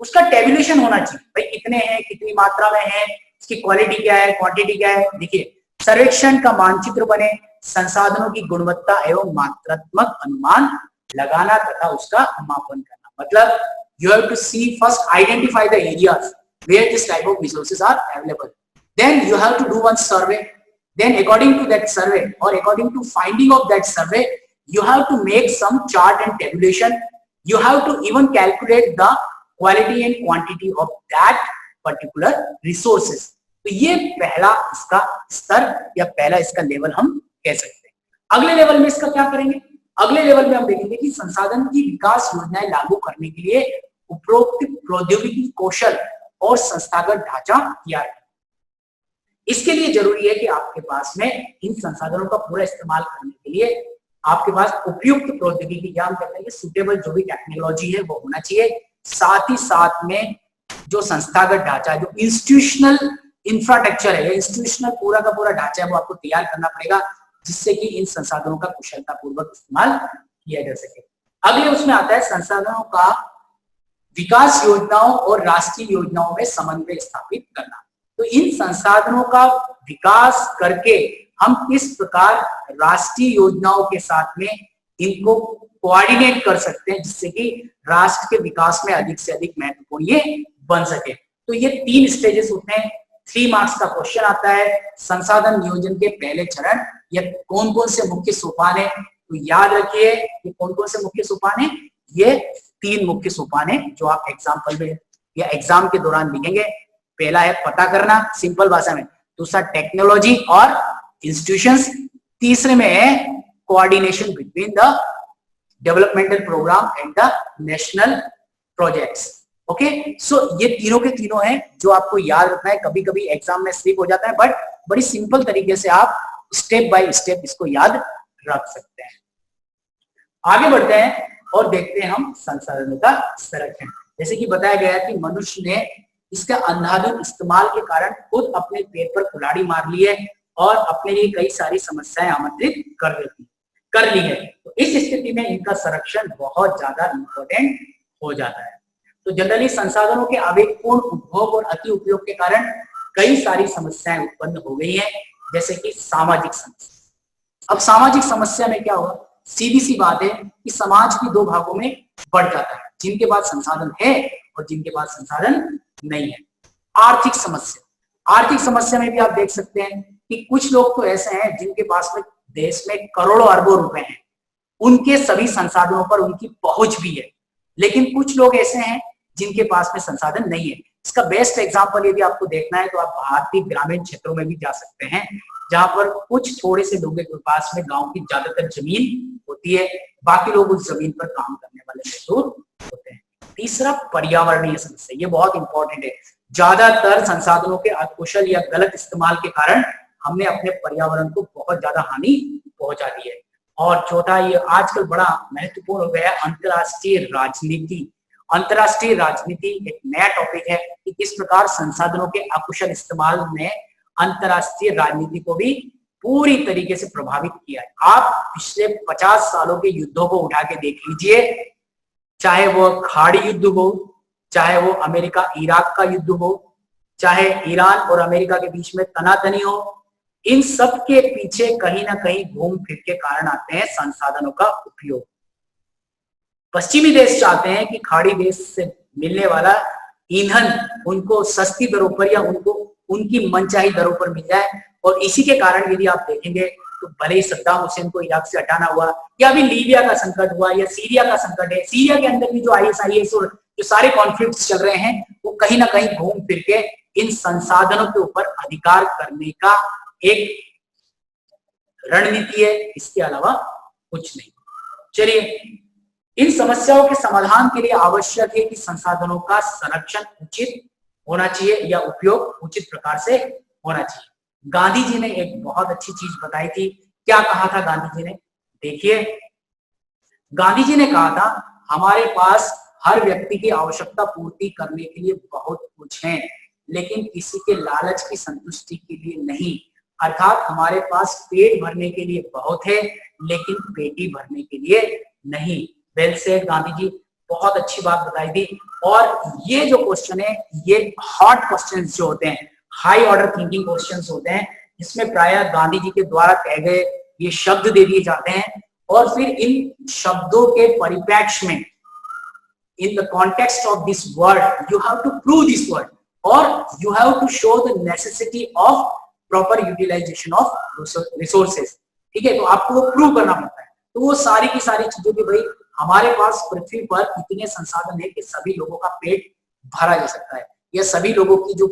उसका टेबुलेशन होना चाहिए, भाई कितने हैं, कितनी मात्रा में है, इसकी क्वालिटी क्या है, क्वांटिटी क्या है। देखिए, सर्वेक्षण का मानचित्र बने, संसाधनों की गुणवत्ता एवं मात्रात्मक अनुमान लगाना तथा उसका मापन करना। मतलब you have to see first identify the areas where this type of resources are available, then you have to do one survey, then according to that survey or according to finding of that survey you have to make some chart and tabulation, you have to even calculate the quality and quantity of that particular resources। तो ये पहला इसका स्तर या पहला इसका level हम कह सकते हैं। अगले लेवल में इसका क्या करेंगे, अगले लेवल में हम देखेंगे कि संसाधन की विकास योजनाएं लागू करने के लिए उपरोक्त प्रौद्योगिकी कौशल और संस्थागत ढांचा तैयार करें। इसके लिए जरूरी है कि आपके पास में इन संसाधनों का पूरा इस्तेमाल करने के लिए आपके पास उपयुक्त प्रौद्योगिकी, क्या हम कहते हैं, सुटेबल जो भी टेक्नोलॉजी है वो होना चाहिए। साथ ही साथ में जो संस्थागत ढांचा, जो इंस्टीट्यूशनल इंफ्रास्ट्रक्चर है, इंस्टीट्यूशनल पूरा का पूरा ढांचा है, वो आपको तैयार करना पड़ेगा जिससे कि इन संसाधनों का कुशलतापूर्वक इस्तेमाल किया जा सके। अगले उसमें आता है संसाधनों का विकास योजनाओं और राष्ट्रीय योजनाओं में समन्वय स्थापित करना। तो इन संसाधनों का विकास करके हम किस प्रकार राष्ट्रीय योजनाओं के साथ में इनको कोऑर्डिनेट कर सकते हैं जिससे कि राष्ट्र के विकास में अधिक से अधिक महत्वपूर्ण ये बन सके। तो ये 3 स्टेजेस होते हैं। 3 मार्क्स का क्वेश्चन आता है, संसाधन नियोजन के पहले चरण या कौन कौन से मुख्य सोपान है। तो याद रखिए कि कौन कौन से मुख्य सोपान है, ये 3 मुख्य सोपान है जो आप एग्जाम्पल में या एग्जाम के दौरान लिखेंगे। पहला है पता करना, सिंपल भाषा में। दूसरा टेक्नोलॉजी और इंस्टीट्यूशंस। तीसरे में है coordination between the developmental programme and the national projects. Okay, so ये तीनों के तीनों हैं जो आपको याद रखना है। कभी कभी एग्जाम में स्लिप हो जाता है, बट बड़ी सिंपल तरीके से आप स्टेप बाय स्टेप इसको याद रख सकते हैं। आगे बढ़ते हैं और देखते हैं हम संसाधनों का संरक्षण। जैसे कि बताया गया कि मनुष्य ने इसका अंधाधुंध इस्तेमाल के कारण खुद अपने पेट पर कुल्हाड़ी मार ली है और अपने लिए कई सारी समस्याएं आमंत्रित कर ली है। तो इस स्थिति में इनका संरक्षण बहुत ज्यादा इंपॉर्टेंट हो जाता है। तो जनरली संसाधनों के आवेगपूर्ण उपभोग और अति उपयोग के कारण कई सारी समस्याएं उत्पन्न हो गई हैं, जैसे कि सामाजिक समस्या। अब सामाजिक समस्या में क्या हुआ, सीधी सी बात है कि समाज के 2 भागों में बढ़ जाता है, जिनके पास संसाधन है और जिनके पास संसाधन नहीं है। आर्थिक समस्या, आर्थिक समस्या में भी आप देख सकते हैं कि कुछ लोग तो ऐसे हैं जिनके पास में देश में करोड़ों अरबों रुपए हैं, उनके सभी संसाधनों पर उनकी पहुंच भी है, लेकिन कुछ लोग ऐसे हैं जिनके पास में संसाधन नहीं है। इसका बेस्ट एग्जांपल यदि आपको देखना है तो आप भारतीय ग्रामीण क्षेत्रों में भी जा सकते हैं, जहां पर कुछ थोड़े से लोगों के पास में गांव की ज्यादातर जमीन होती है, बाकी लोग उस जमीन पर काम करने वाले मजदूर होते हैं। तीसरा पर्यावरणीय समस्या, ये बहुत इंपॉर्टेंट है। ज्यादातर संसाधनों के अकुशल या गलत इस्तेमाल के कारण हमने अपने पर्यावरण को बहुत ज्यादा हानि पहुंचा दी है। और चौथा, ये आजकल बड़ा महत्वपूर्ण हो गया है, अंतर्राष्ट्रीय राजनीति। अंतर्राष्ट्रीय राजनीति एक नया टॉपिक है कि किस प्रकार संसाधनों के अकुशल इस्तेमाल ने अंतर्राष्ट्रीय राजनीति को भी पूरी तरीके से प्रभावित किया है। आप पिछले 50 सालों के युद्धों को उठा के देख लीजिए, चाहे वो खाड़ी युद्ध हो, चाहे वो अमेरिका इराक का युद्ध हो, चाहे ईरान और अमेरिका के बीच में तनातनी हो, इन सब के पीछे कहीं ना कहीं घूम फिर के कारण आते हैं संसाधनों का उपयोग। पश्चिमी देश चाहते हैं कि खाड़ी देश से मिलने वाला ईंधन उनको सस्ती दरों पर या उनको उनकी मनचाही दरों पर मिल जाए, और इसी के कारण यदि आप देखेंगे तो भले ही सद्दाम हुसैन को इराक से हटाना हुआ, या अभी लीबिया का संकट हुआ, या सीरिया का संकट है, सीरिया के अंदर भी जो ISIS और जो सारे कॉन्फ्लिक्ट्स चल रहे हैं वो कहीं ना कहीं घूम फिर के इन संसाधनों के ऊपर अधिकार करने का एक रणनीति है, इसके अलावा कुछ नहीं। चलिए, इन समस्याओं के समाधान के लिए आवश्यक है कि संसाधनों का संरक्षण उचित होना चाहिए या उपयोग उचित प्रकार से होना चाहिए। गांधी जी ने एक बहुत अच्छी चीज बताई थी। क्या कहा था गांधी जी ने? देखिए, गांधी जी ने कहा था हमारे पास हर व्यक्ति की आवश्यकता पूर्ति करने के लिए बहुत कुछ है, लेकिन किसी के लालच की संतुष्टि के लिए नहीं। अर्थात हमारे पास पेट भरने के लिए बहुत है, लेकिन पेटी भरने के लिए नहीं। वेल सेड गांधी जी, बहुत अच्छी बात बताई थी। और ये जो क्वेश्चन है, ये हॉट क्वेश्चंस जो होते हैं, हाई ऑर्डर थिंकिंग क्वेश्चंस होते हैं, जिसमें प्रायः गांधी जी के द्वारा कहे गए ये शब्द दे दिए जाते हैं, और फिर इन शब्दों के परिप्रेक्ष्य में, in the context of this word, you have to prove this word, or you have to show the necessity of proper utilization of resources। ठीक है, तो आपको वो प्रूव करना पड़ता है। तो वो सारी की सारी चीजों की, भाई हमारे पास पृथ्वी पर इतने संसाधन है कि सभी लोगों का पेट भरा जा सकता है, या सभी लोगों की जो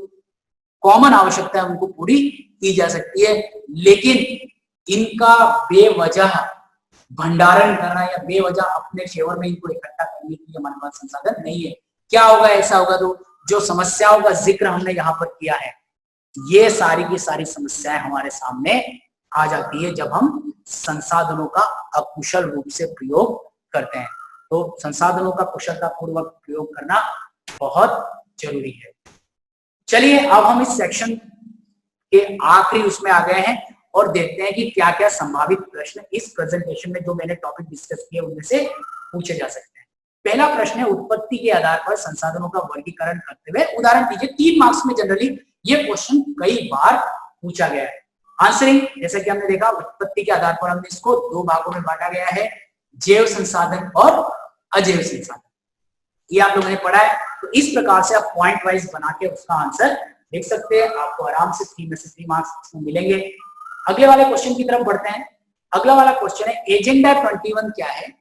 कॉमन आवश्यकता है उनको पूरी की जा सकती है, लेकिन इनका बेवजह भंडारण करना या बेवजह अपने फेवर में इनको इकट्ठा करने के लिए हमारे पास संसाधन नहीं है। क्या होगा? ऐसा होगा तो जो समस्याओं का जिक्र हमने यहाँ पर किया है, ये सारी की सारी समस्याएं हमारे सामने आ जाती है जब हम संसाधनों का अकुशल रूप से प्रयोग करते हैं। तो संसाधनों का कुशलतापूर्वक प्रयोग करना बहुत जरूरी है। चलिए, अब हम इस सेक्शन के आखिरी उसमें आ गए हैं और देखते हैं कि क्या क्या संभावित प्रश्न इस प्रेजेंटेशन में जो मैंने टॉपिक डिस्कस किए उनमें से पूछे जा सकते हैं। पहला प्रश्न है, उत्पत्ति के आधार पर संसाधनों का वर्गीकरण करते हुए उदाहरण दीजिए। 3 मार्क्स में जनरली ये क्वेश्चन कई बार पूछा गया है। आंसरिंग, जैसा कि हमने देखा, उत्पत्ति के आधार पर हमने इसको 2 भागों में बांटा गया है, जैव संसाधन और अजैव संसाधन। ये आप लोगों ने पढ़ा है। तो इस प्रकार से आप पॉइंट वाइज बना के उसका आंसर लिख सकते हैं। आपको आराम से 3 में से 3 मार्क्स मिलेंगे। अगले वाले क्वेश्चन की तरफ बढ़ते हैं। अगला वाला क्वेश्चन है, एजेंडा 21 क्या है?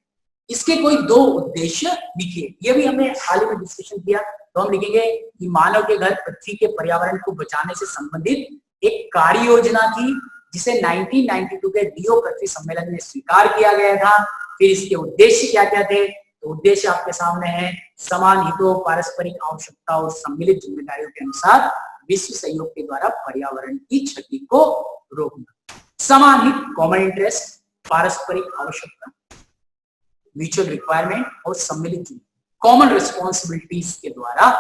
इसके कोई 2 उद्देश्य लिखिए। ये भी हमने हाल ही में डिस्कशन किया। तो हम लिखेंगे कि मानव के घर पृथ्वी के पर्यावरण को बचाने से संबंधित एक कार्य योजना थी, जिसे 1992 के रियो पृथ्वी सम्मेलन में स्वीकार किया गया था। फिर इसके उद्देश्य क्या क्या थे? तो उद्देश्य आपके सामने है, समान हितों, पारस्परिक आवश्यकता और सम्मिलित जिम्मेदारियों के अनुसार विश्व सहयोग के द्वारा पर्यावरण की क्षति को रोकना। समान हित, कॉमन इंटरेस्ट, पारस्परिक आवश्यकता, म्यूचुअल रिक्वायरमेंट और सम्मिलित कॉमन रिस्पॉन्सिबिलिटीज के द्वारा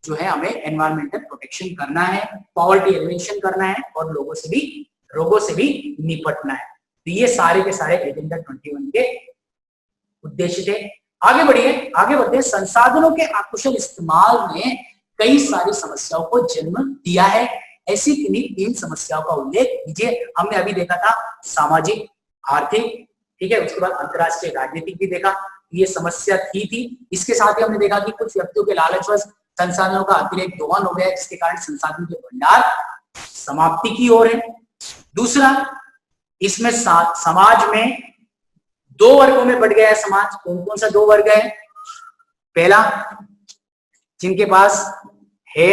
जो है हमें एनवायरमेंटल प्रोटेक्शन करना है, पॉवर्टी एलिमिनेशन करना है और रोगों से भी निपटना है। तो ये सारे के सारे एजेंडा 21 के उद्देश्य थे। आगे बढ़िए। संसाधनों के अकुशल इस्तेमाल ने कई सारी समस्याओं को जन्म दिया है। ऐसी किन्हीं 3 समस्याओं का उल्लेख कीजिए। हमने अभी देखा था सामाजिक, आर्थिक, ठीक है, उसके बाद अंतरराष्ट्रीय राजनीतिक भी देखा, ये समस्या थी। इसके साथ ही हमने देखा कि कुछ व्यक्तियों के लालचवश संसाधनों का अतिरिक्त दोहन हो गया, जिसके कारण संसाधन के भंडार समाप्ति की ओर है। दूसरा, इसमें समाज में 2 वर्गों में बढ़ गया है समाज। कौन कौन सा 2 वर्ग है? पहला, जिनके पास है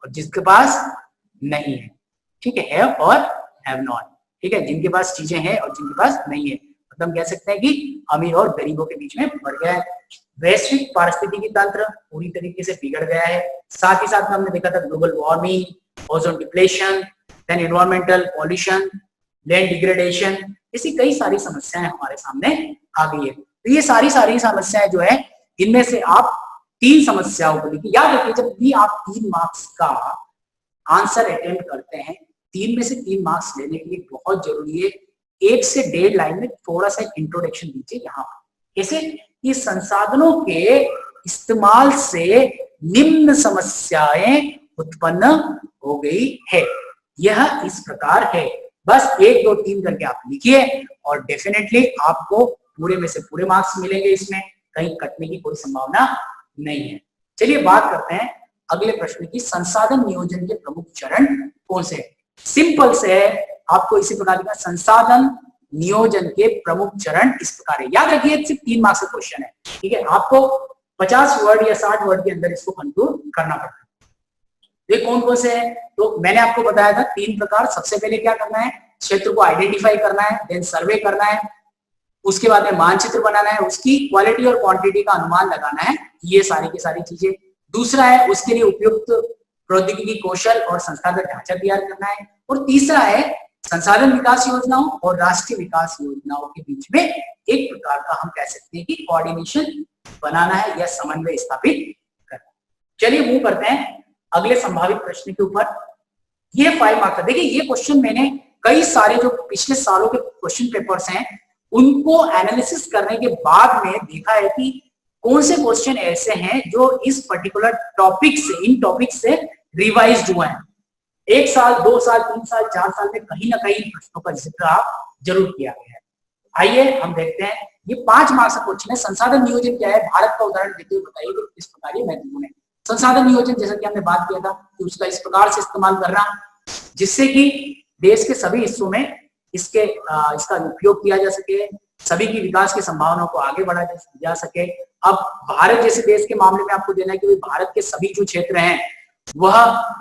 और जिसके पास नहीं है, ठीक है और हैव नॉट, ठीक है, जिनके पास चीजें हैं और जिनके पास नहीं है। मतलब कह सकते हैं कि अमीर और गरीबों के बीच में बढ़ गया है। वैश्विक पारिस्थितिकी तंत्र पूरी तरीके से बिगड़ गया है। साथ ही साथ में हमने देखा था global warming, ozone depletion, then environmental pollution, land degradation, ऐसी कई सारी समस्याएं हमारे सामने आ गई है। तो ये सारी समस्याएं जो है, इनमें से आप 3 समस्याओं को लिखिए। याद रखिए, जब भी आप 3 मार्क्स का आंसर अटेम्प्ट करते हैं, 3 में से 3 मार्क्स लेने के लिए बहुत जरूरी है 1 से 1.5 लाइन में थोड़ा सा इंट्रोडक्शन दीजिए। यहाँ कैसे कि संसाधनों के इस्तेमाल से निम्न समस्याएं उत्पन्न हो गई है। यह इस प्रकार है। बस 1 2 3 करके आप लिखिए और डेफिनेटली आपको पूरे में से पूरे मार्क्स मिलेंगे, इसमें कहीं कटने की कोई संभावना नहीं है। चलिए बात करते हैं अगले प्रश्न की, संसाधन नियोजन के प्रमुख चरण कौन से? सिंपल से है, आपको इसी प्रकार लिखा, संसाधन नियोजन के प्रमुख चरण इस प्रकार है। याद रखिए सिर्फ 3 मार्क्स का क्वेश्चन है, ठीक है, आपको 50 वर्ड या 60 वर्ड के अंदर इसको कंक्लूड करना पड़ता है। ये कौन कौन से हैं? तो मैंने आपको बताया था 3 प्रकार। सबसे पहले क्या करना है, क्षेत्र को आइडेंटिफाई करना है, देन सर्वे करना है, उसके बाद में मानचित्र बनाना है, उसकी क्वालिटी और क्वांटिटी का अनुमान लगाना है, ये सारी की सारी चीजें। दूसरा है उसके लिए उपयुक्त प्रौद्योगिकी कौशल और संस्थागत ढांचा तैयार करना है, और तीसरा है संसाधन विकास योजनाओं और राष्ट्रीय विकास योजनाओं के बीच में एक प्रकार का हम कह सकते हैं कि कोऑर्डिनेशन बनाना है या समन्वय स्थापित करना। चलिए मूव करते हैं अगले संभावित प्रश्न के ऊपर। ये 5 मार्क्स का, देखिए ये क्वेश्चन मैंने कई सारे जो पिछले सालों के क्वेश्चन पेपर्स हैं उनको एनालिसिस करने के बाद में देखा है कि कौन से क्वेश्चन ऐसे हैं जो इस पर्टिकुलर टॉपिक से, इन टॉपिक से रिवाइज्ड हुए हैं। 1 साल 2 साल 3 साल 4 साल में कहीं ना कहीं प्रश्नों का जिक्र जरूर किया गया है। आइए हम देखते हैं, ये 5 मार्क्स का क्वेश्चन है। संसाधन नियोजन क्या है, भारत का उदाहरण देते हुए बताइए कि किस प्रकार ये महत्वपूर्ण है। संसाधन नियोजन जैसा कि हमने बात किया था कि उसका इस प्रकार से इस्तेमाल करना जिससे कि देश के सभी हिस्सों में इसका उपयोग किया जा सके, सभी की विकास की संभावनाओं को आगे बढ़ाया जा सके। अब भारत जैसे देश के मामले में आपको देना है कि भारत के सभी जो क्षेत्र हैं वह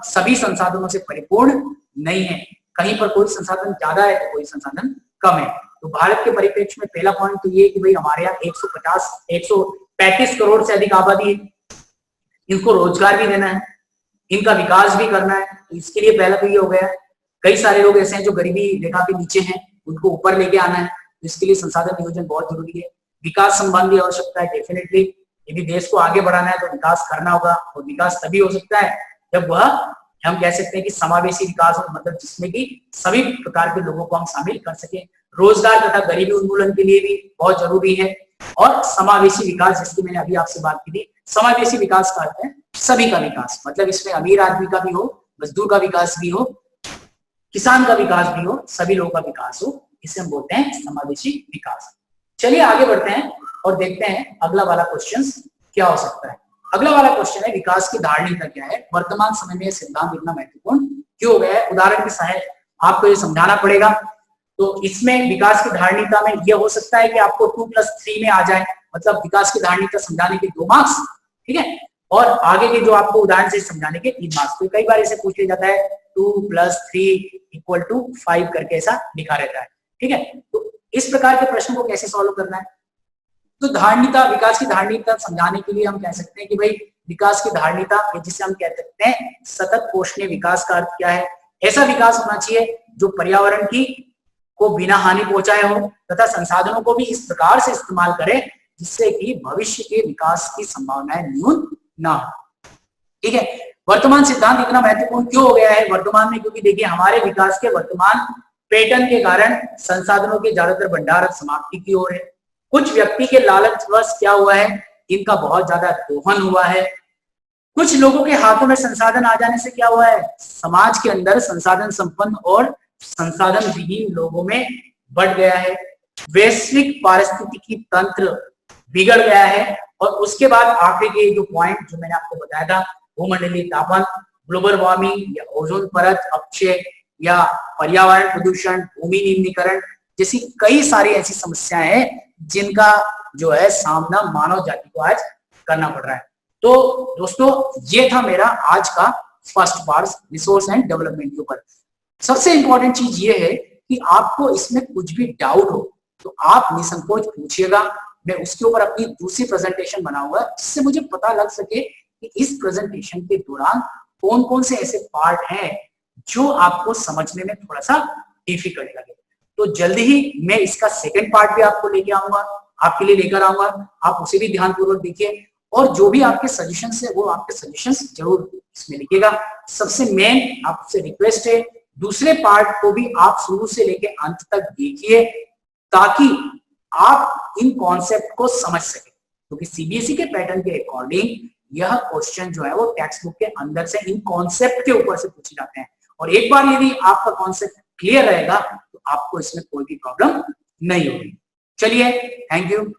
सभी संसाधनों से परिपूर्ण नहीं है, कहीं पर कोई संसाधन ज्यादा है तो कोई संसाधन कम है। तो भारत के परिप्रेक्ष्य में पहला पॉइंट तो ये कि भाई हमारे यहाँ 135 करोड़ से अधिक आबादी है, इनको रोजगार भी देना है, इनका विकास भी करना है। तो इसके लिए पहला तो ये हो गया। कई सारे लोग ऐसे हैं जो गरीबी रेखा के नीचे हैं, उनको ऊपर लेके आना है, तो इसके लिए संसाधन नियोजन बहुत जरूरी है। विकास संबंधी आवश्यकता है, डेफिनेटली यदि देश को आगे बढ़ाना है तो विकास करना होगा, और विकास तभी हो सकता है जब वह हम कह सकते हैं कि समावेशी विकास हो, मतलब जिसमें कि सभी प्रकार के लोगों को हम शामिल कर सके। रोजगार तथा गरीबी उन्मूलन के लिए भी बहुत जरूरी है। और समावेशी विकास जिसकी मैंने अभी आपसे बात की थी, समावेशी विकास का अर्थ है सभी का विकास, मतलब इसमें अमीर आदमी का भी हो, मजदूर का विकास भी हो, किसान का विकास भी हो, सभी लोगों का विकास हो, इसे हम बोलते हैं समावेशी विकास। चलिए आगे बढ़ते हैं और देखते हैं अगला वाला क्वेश्चन क्या हो सकता है। अगला वाला क्वेश्चन है विकास की धारणा क्या है, वर्तमान समय में सिद्धांत इतना महत्वपूर्ण क्यों हो गया है। उदाहरण के सहायक आपको ये समझाना पड़ेगा। तो इसमें विकास की धारणा में यह हो सकता है कि आपको 2+3 में आ जाए, मतलब विकास की धारणा समझाने के 2 मार्क्स, ठीक है, और आगे के जो आपको उदाहरण से समझाने के 3 मार्क्स। तो कई बार ऐसे पूछ लिया जाता है 2+3 = 5 करके ऐसा लिखा रहता है, ठीक है। तो इस प्रकार के प्रश्न को कैसे सॉल्व करना है, तो धारणा, विकास की धारणा समझाने के लिए हम कह सकते हैं कि भाई विकास की धारणा जिसे हम कह सकते हैं सतत पोषणीय विकास का अर्थ क्या है। ऐसा विकास होना चाहिए जो पर्यावरण की को बिना हानि पहुंचाए हो तथा संसाधनों को भी इस प्रकार से इस्तेमाल करे जिससे कि भविष्य के विकास की संभावनाएं न्यून ना हो, ठीक है। वर्तमान सिद्धांत इतना महत्वपूर्ण क्यों हो गया है वर्तमान में, क्योंकि देखिए हमारे विकास के वर्तमान पैटर्न के कारण संसाधनों के ज्यादातर भंडार समाप्ति की ओर है। कुछ व्यक्ति के लालचवश क्या हुआ है, इनका बहुत ज्यादा दोहन हुआ है। कुछ लोगों के हाथों में संसाधन आ जाने से क्या हुआ है, समाज के अंदर संसाधन संपन्न और संसाधन विहीन लोगों में बढ़ गया है। वैश्विक पारिस्थितिकी तंत्र बिगड़ गया है। और उसके बाद आखिरी के जो पॉइंट जो मैंने आपको बताया था, भूमंडलीय तापन, ग्लोबल वार्मिंग या ओजोन परत अपक्षय या पर्यावरण प्रदूषण, भूमि निम्नीकरण जैसी कई सारी ऐसी समस्याएं हैं जिनका जो है सामना मानव जाति को आज करना पड़ रहा है। तो दोस्तों ये था मेरा आज का first part resource and development के ऊपर। सबसे इंपॉर्टेंट चीज ये है कि आपको इसमें कुछ भी डाउट हो तो आप निसंकोच पूछिएगा। मैं उसके ऊपर अपनी दूसरी प्रेजेंटेशन बनाऊंगा जिससे मुझे पता लग सके कि इस प्रेजेंटेशन के दौरान कौन कौन से ऐसे पार्ट हैं जो आपको समझने में थोड़ा सा डिफिकल्ट लगे। तो जल्दी ही मैं इसका सेकंड पार्ट भी आपको लेके आऊंगा, आपके लिए लेकर आऊंगा। आप उसे भी ध्यानपूर्वक देखिए और जो भी आपके सजेशंस है वो आपके सजेशंस जरूर इसमें लिखिएगा। सबसे मेन आपसे रिक्वेस्ट है दूसरे पार्ट को भी आप शुरू से लेके अंत तक देखिए ताकि आप इन कॉन्सेप्ट को समझ सके, क्योंकि सीबीएसई के पैटर्न के अकॉर्डिंग यह क्वेश्चन जो है वो टेक्स्ट बुक के अंदर से इन कॉन्सेप्ट के ऊपर से पूछे जाते हैं और एक बार यदि आपका कॉन्सेप्ट क्लियर रहेगा तो आपको इसमें कोई भी प्रॉब्लम नहीं होगी। चलिए, थैंक यू।